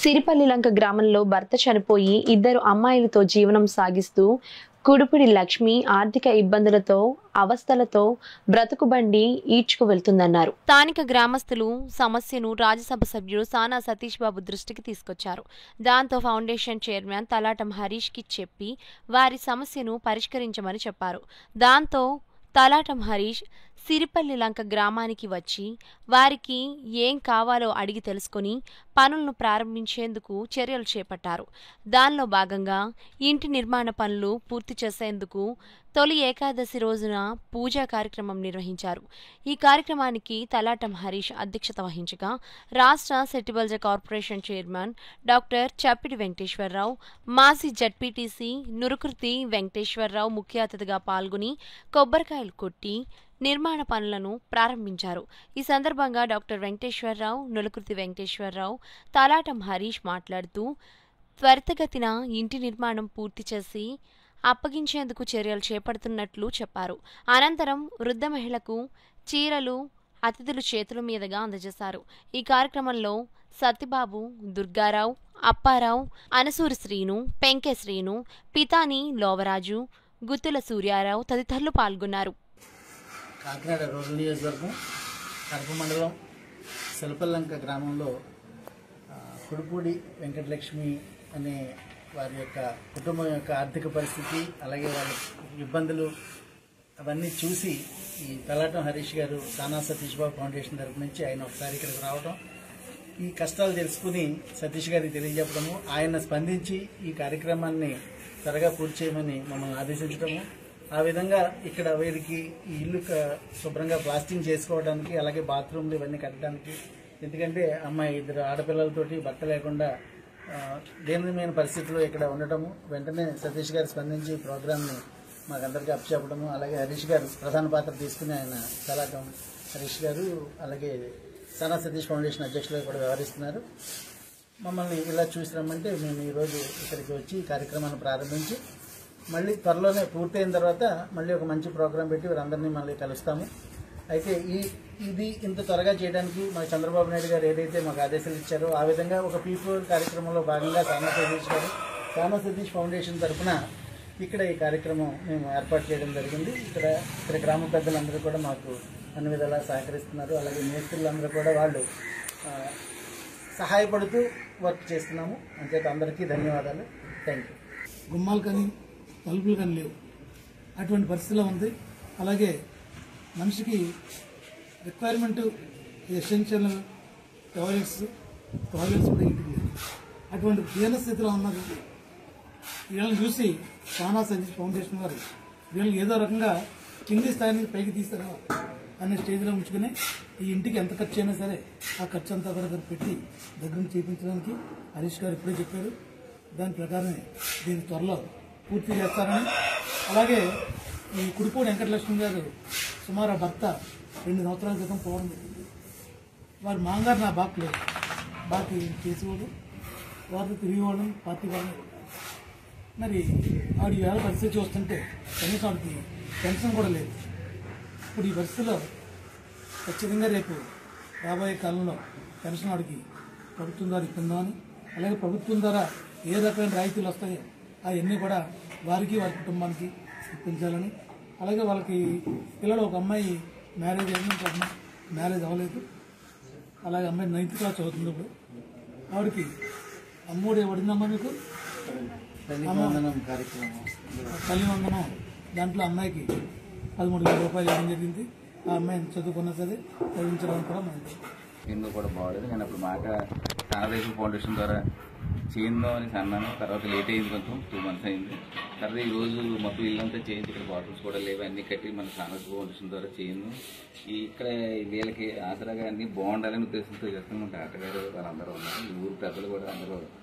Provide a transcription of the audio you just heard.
సిరిపల్లి లంక గ్రామంలో భర్త చనిపోయి ఇద్దరు అమ్మాయిలతో జీవనం సాగిస్తూ కుడుపుడి లక్ష్మి ఆర్థిక ఇబ్బందులతో అవస్థలతో బ్రతుకుబండి ఈడ్చుకు వెళ్తుందన్నారు. స్థానిక గ్రామస్తులు సమస్యను రాజ్యసభ సభ్యుడు సానా సతీష్ బాబు దృష్టికి తీసుకొచ్చారు. దాంతో ఫౌండేషన్ చైర్మన్ తలాటం హరీష్ కి చెప్పి వారి సమస్యను పరిష్కరించమని చెప్పారు. దాంతో తలాటం హరీష్ సిరిపల్లి లంక గ్రామానికి వచ్చి వారికి ఏం కావాలో అడిగి తెలుసుకుని పనులను ప్రారంభించేందుకు చర్యలు చేపట్టారు. దానిలో భాగంగా ఇంటి నిర్మాణ పనులు పూర్తి చేసేందుకు తొలి ఏకాదశి రోజున పూజా కార్యక్రమం నిర్వహించారు. ఈ కార్యక్రమానికి తలాటం హరీష్ అధ్యక్షత వహించగా రాష్ట్ర సెట్టిబల్జ కార్పొరేషన్ చైర్మన్ డాక్టర్ చప్పిడి వెంకటేశ్వరరావు, మాజీ జడ్పీటీసీ నురుకుర్తి వెంకటేశ్వరరావు ముఖ్య అతిథిగా పాల్గొని కొబ్బరికాయలు కొట్టి నిర్మాణ పనులను ప్రారంభించారు. ఈ సందర్భంగా డాక్టర్ వెంకటేశ్వరరావు, నులుకుర్తి వెంకటేశ్వరరావు, తలాటం హరీష్ మాట్లాడుతూ త్వరితగతిన ఇంటి నిర్మాణం పూర్తి చేసి అప్పగించేందుకు చర్యలు చేపడుతున్నట్లు చెప్పారు. అనంతరం వృద్ధ మహిళకు చీరలు అతిథులు చేతుల మీదుగా అందజేశారు. ఈ కార్యక్రమంలో సత్యబాబు, దుర్గారావు, అప్పారావు, అనసూరి శ్రీను, పెంకె శ్రీను, పితాని లోవరాజు, గుత్తుల సూర్యారావు తదితరులు పాల్గొన్నారు. కాకినాడ రూరల్ నియోజకవర్గం కడప మండలం సిరిపల్లంక గ్రామంలో కుడుపూడి వెంకటలక్ష్మి అనే వారి యొక్క కుటుంబం యొక్క ఆర్థిక పరిస్థితి, అలాగే వాళ్ళ ఇబ్బందులు అవన్నీ చూసి ఈ తలాటం హరీష్ గారు సానా సతీష్ బాబు ఫౌండేషన్ తరపు నుంచి ఆయన ఒకసారి ఇక్కడికి రావడం, ఈ కష్టాలు తెలుసుకుని సతీష్ గారికి తెలియజెప్పడము, ఆయన స్పందించి ఈ కార్యక్రమాన్ని త్వరగా పూర్తి చేయమని మమ్మల్ని ఆదేశించడము, ఆ విధంగా ఇక్కడ వీరికి ఈ ఇల్లు శుభ్రంగా ప్లాస్టింగ్ చేసుకోవడానికి, అలాగే బాత్రూమ్లు ఇవన్నీ కట్టడానికి, ఎందుకంటే అమ్మాయి ఇద్దరు ఆడపిల్లలతోటి భర్త లేకుండా దీనమైన పరిస్థితుల్లో ఇక్కడ ఉండటము, వెంటనే సతీష్ గారు స్పందించి ఈ ప్రోగ్రామ్ని మాకందరికీ అప్పచెప్పడము, అలాగే హరీష్ గారు ప్రధాన పాత్ర తీసుకుని ఆయన తలాటం హరీష్ గారు అలాగే సానా సతీష్ ఫౌండేషన్ అధ్యక్షులుగా కూడా వ్యవహరిస్తున్నారు. మమ్మల్ని ఇలా చూసి రమ్మంటే మేము ఈరోజు ఇక్కడికి వచ్చి ఈ కార్యక్రమాన్ని ప్రారంభించి మళ్ళీ త్వరలోనే పూర్తయిన తర్వాత మళ్ళీ ఒక మంచి ప్రోగ్రాం పెట్టి వీరందరినీ మళ్ళీ కలుస్తాము. అయితే ఇది ఇంత త్వరగా చేయడానికి మా చంద్రబాబు నాయుడు గారు ఏదైతే మాకు ఆదేశాలు ఇచ్చారో ఆ విధంగా ఒక పీపుల్ కార్యక్రమంలో భాగంగా సానా సతీష్ ఫౌండేషన్ తరఫున ఇక్కడ ఈ కార్యక్రమం మేము ఏర్పాటు చేయడం జరిగింది. ఇక్కడ గ్రామ పెద్దలందరూ కూడా మాకు అన్ని విధాలా సహకరిస్తున్నారు. అలాగే మేస్త్రులందరూ కూడా వాళ్ళు సహాయపడుతూ వర్క్ చేస్తున్నాము. అంచేత అందరికీ ధన్యవాదాలు. Thank you. గుమ్మాలు కానీ తలుపులు కానీ లేవు, అటువంటి పరిస్థితిలో ఉంది. అలాగే మనిషికి రిక్వైర్మెంట్ ఎసెన్షియల్ టాయిలెట్స్ కూడా ఇంటికి లేవు. అటువంటి దీన స్థితిలో ఉన్నది వీళ్ళని చూసి సానా సతీష్ ఫౌండేషన్ వారు వీళ్ళని ఏదో రకంగా కింది స్థాయి నుంచి పైకి తీస్తారా అనే స్టేజ్లో ఉంచుకుని ఈ ఇంటికి ఎంత ఖర్చు అయినా సరే ఆ ఖర్చు అంతా కూడా పెట్టి దగ్గర చేయించడానికి హరీష్ గారు ఇప్పుడే చెప్పారు. దాని ప్రకారమే దీన్ని త్వరలో పూర్తి చేస్తారని, అలాగే ఈ కుడుపూడి వెంకటలక్ష్మి గారు సుమారు భర్త 2 సంవత్సరాల క్రితం పోవడం జరిగింది. వారి మామగారు నా బాకి చేసేవాడు, వారితో తిరిగిపోవడం పార్టీ వాళ్ళు. మరి ఆవిడ వేళ పరిస్థితి చూస్తుంటే కనీసం ఆవిడకి పెన్షన్ కూడా లేదు. ఇప్పుడు ఈ పరిస్థితిలో ఖచ్చితంగా రేపు రాబోయే కాలంలో పెన్షన్ ఆవిడకి ప్రభుత్వం ద్వారా ఇప్పిందామని, అలాగే ప్రభుత్వం ద్వారా ఏ రకమైన రాయితీలు వస్తాయో అవన్నీ కూడా వారికి వారి కుటుంబానికి ఇప్పించాలని, అలాగే వాళ్ళకి పిల్లలు ఒక అమ్మాయి మ్యారేజ్ అయింది, ఇంకొక అమ్మాయి మ్యారేజ్ అవ్వలేదు. అలాగే అమ్మాయి 9th క్లాస్ చదువుతుంది. ఇప్పుడు ఆవిడకి అమ్మఒడి పడిందమ్మా మీకు తల్లి వందనం, దాంట్లో అమ్మాయికి 13,000 రూపాయలు ఇవ్వడం జరిగింది. ఆ అమ్మాయిని చదువుకున్నా సరే చదివించడం కూడా మనకి ఎందుకు కూడా బాగోలేదు. నేను అప్పుడు మాట సానా ఫౌండేషన్ ద్వారా చేయిందాం అని అన్నాను. తర్వాత లేట్ అయింది, కొంచెం 2 months అయింది. తర్వాత ఈరోజు మొత్తం ఇల్లంతా చేయించి ఇక్కడ బాటిల్స్ కూడా లేవు, అన్నీ కట్టి మన సానా ఫౌండేషన్ ద్వారా చేయిందాం. ఇక్కడ వీళ్ళకి ఆసరాగా అన్నీ బాగుండాలని ఉద్దేశంతో చేస్తున్నాం. డాక్టర్ గారు వాళ్ళందరూ ఉన్నారు, ఈ ఊరు పెద్దలు కూడా అందరూ